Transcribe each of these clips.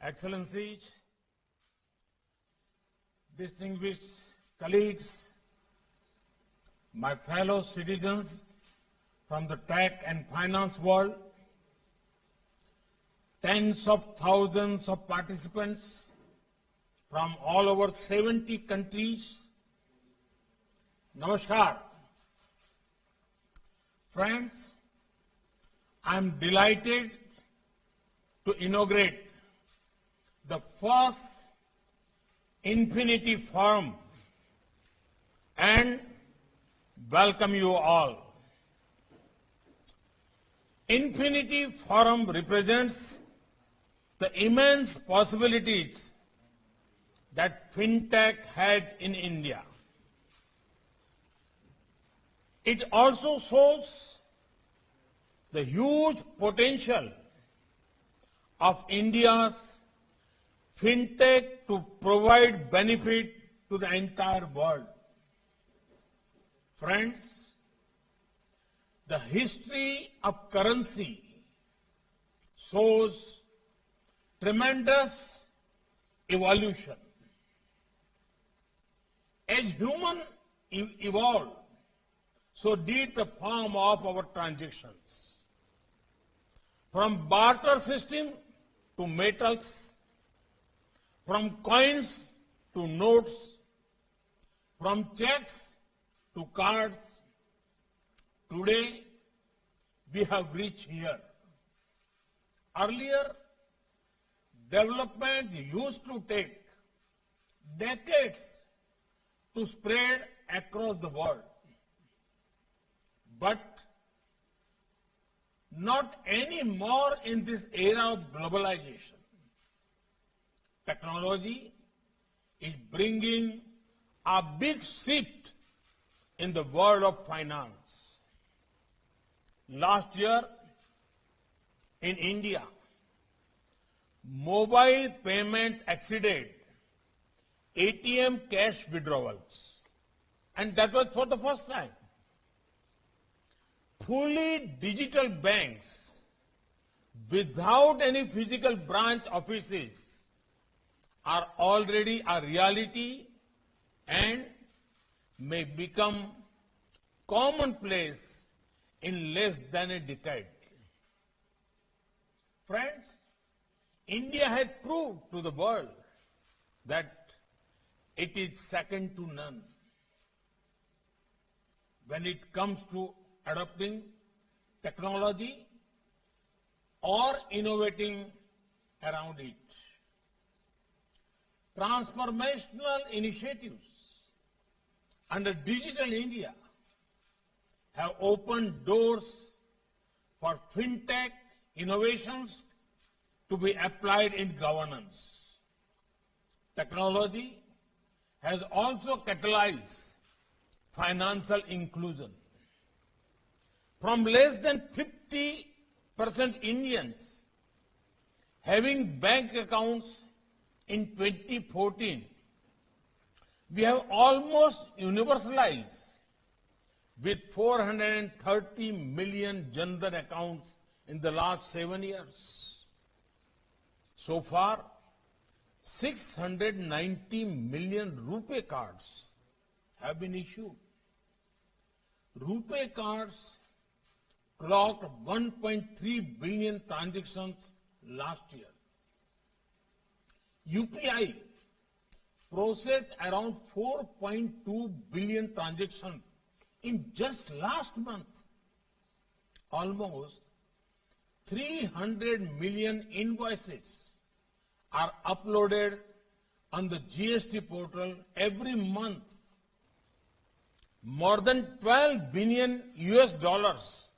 Excellencies, distinguished colleagues, my fellow citizens from the tech and finance world, tens of thousands of participants from all over 70 countries. Namaskar. Friends, I am delighted to inaugurate the first Infinity Forum and welcome you all. Infinity Forum represents the immense possibilities that fintech has in India. It also shows the huge potential of India's fintech to provide benefit to the entire world. Friends, the history of currency shows tremendous evolution. As humans evolved, so did the form of our transactions. From barter system to metals, from coins to notes, from checks to cards, today we have reached here. Earlier, development used to take decades to spread across the world. But not anymore in this era of globalization. Technology is bringing a big shift in the world of finance. Last year, in India, mobile payments exceeded ATM cash withdrawals. And that was for the first time. Fully digital banks without any physical branch offices are already a reality and may become commonplace in less than a decade. Friends, India has proved to the world that it is second to none when it comes to adopting technology or innovating around it. Transformational initiatives under Digital India have opened doors for fintech innovations to be applied in governance. Technology has also catalyzed financial inclusion. From less than 50% Indians having bank accounts in 2014, we have almost universalized with 430 million Jan Dhan accounts in the last 7 years. So far, 690 million RuPay cards have been issued. RuPay cards clocked 1.3 billion transactions last year. UPI processed around 4.2 billion transactions in just last month. Almost 300 million invoices are uploaded on the GST portal every month. More than 12 billion US dollars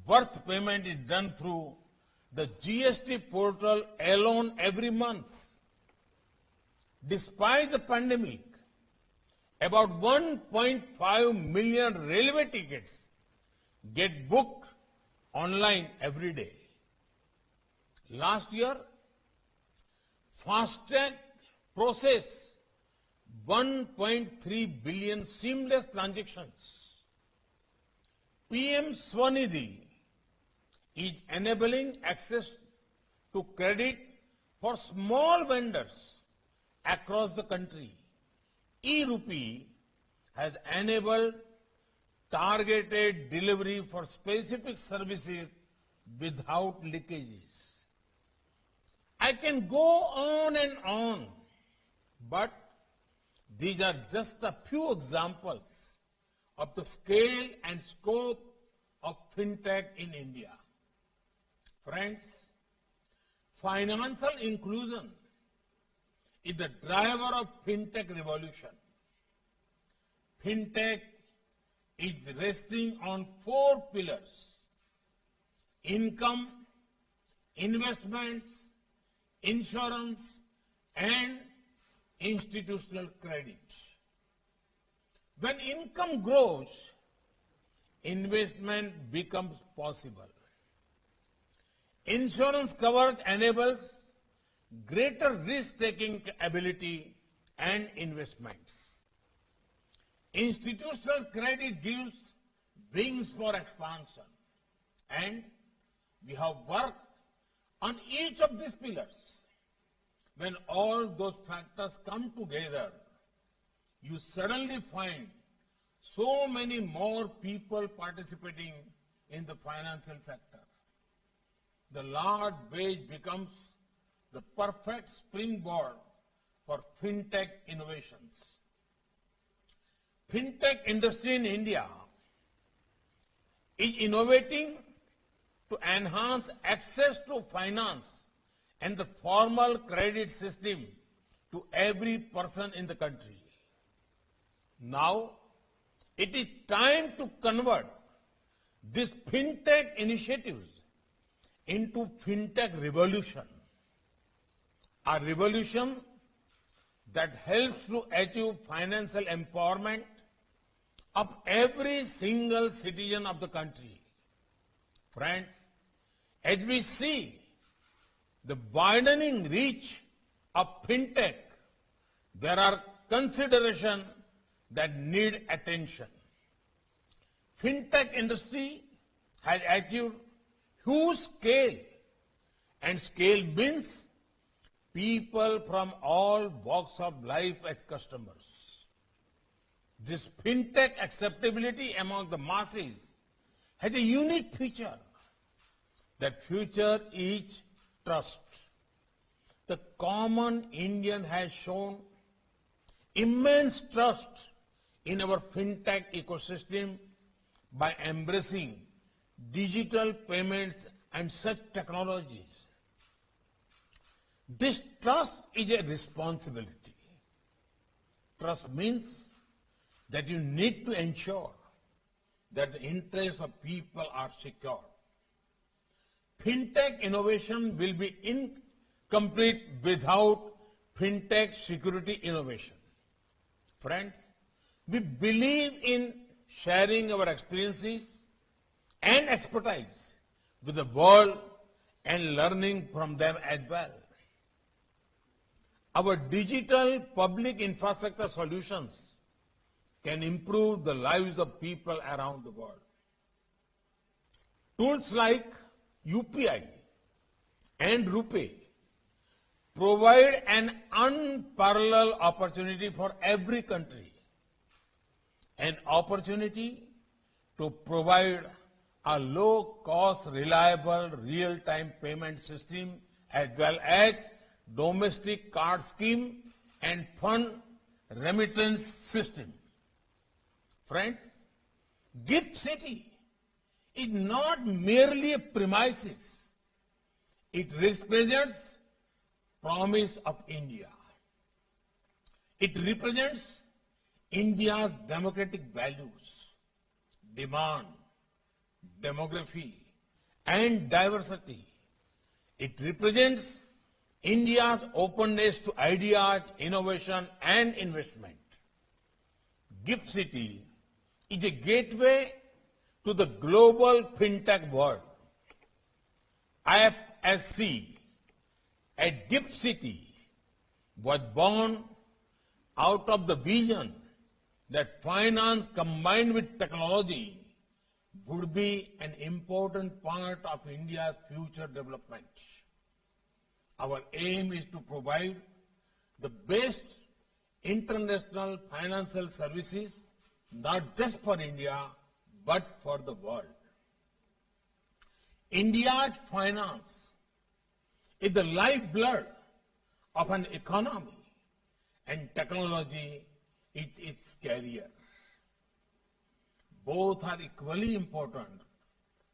worth payment is done through the GST portal alone every month. Despite the pandemic, about 1.5 million railway tickets get booked online every day. Last year, FASTag processed 1.3 billion seamless transactions. PM Swanidhi is enabling access to credit For small vendors across the country, e-Rupee has enabled targeted delivery for specific services without leakages. I can go on, but these are just a few examples of the scale and scope of fintech in India. Friends, financial inclusion is the driver of fintech revolution. Fintech is resting on four pillars: income, investments, insurance, and institutional credit. When income grows, investment becomes possible. Insurance coverage enables greater risk-taking ability and investments. Institutional credit gives wings for expansion. And we have worked on each of these pillars. When all those factors come together, you suddenly find so many more people participating in the financial sector. The large base becomes the perfect springboard for fintech innovations. Fintech industry in India is innovating to enhance access to finance and the formal credit system to every person in the country. Now, it is time to convert these fintech initiatives into fintech revolution. A revolution that helps to achieve financial empowerment of every single citizen of the country. Friends, as we see the widening reach of fintech, there are considerations that need attention. Fintech industry has achieved huge scale, and scale means people from all walks of life as customers. This fintech acceptability among the masses has a unique feature. That feature is trust. The common Indian has shown immense trust in our fintech ecosystem by embracing digital payments and such technologies. This trust is a responsibility. Trust means that you need to ensure that the interests of people are secure. Fintech innovation will be incomplete without fintech security innovation. Friends, we believe in sharing our experiences and expertise with the world and learning from them as well. Our digital public infrastructure solutions can improve the lives of people around the world. Tools like UPI and RuPay provide an unparalleled opportunity for every country, an opportunity to provide a low-cost, reliable, real-time payment system as well as domestic card scheme and fund remittance system. Friends, GIFT City is not merely a premises. It represents promise of India. It represents India's democratic values, demand, demography, and diversity. It represents India's openness to ideas, innovation, and investment. GIFT City is a gateway to the global fintech world. IFSC at GIFT City was born out of the vision that finance combined with technology would be an important part of India's future development. Our aim is to provide the best international financial services, not just for India, but for the world. India's finance is the lifeblood of an economy, and technology is its carrier. Both are equally important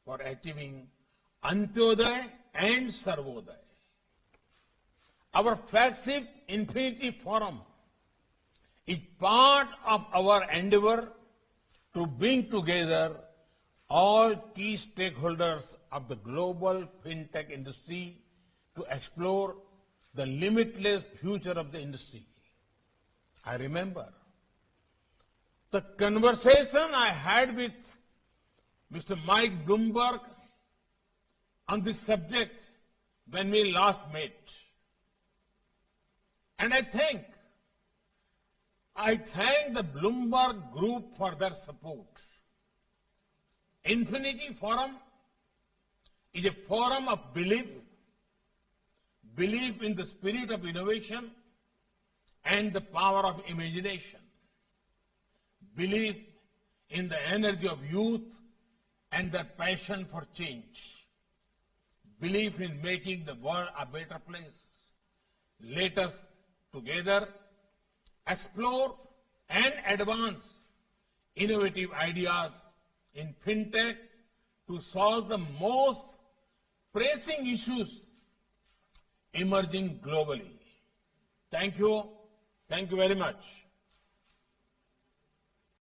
for achieving Antyodaya and Sarvodaya. Our flagship Infinity Forum is part of our endeavor to bring together all key stakeholders of the global fintech industry to explore the limitless future of the industry. I remember the conversation I had with Mr. Mike Bloomberg on this subject when we last met. And I thank the Bloomberg Group for their support. Infinity Forum is a forum of belief in the spirit of innovation and the power of imagination, belief in the energy of youth and their passion for change, belief in making the world a better place. Let us together explore and advance innovative ideas in fintech to solve the most pressing issues emerging globally. Thank you. Thank you very much.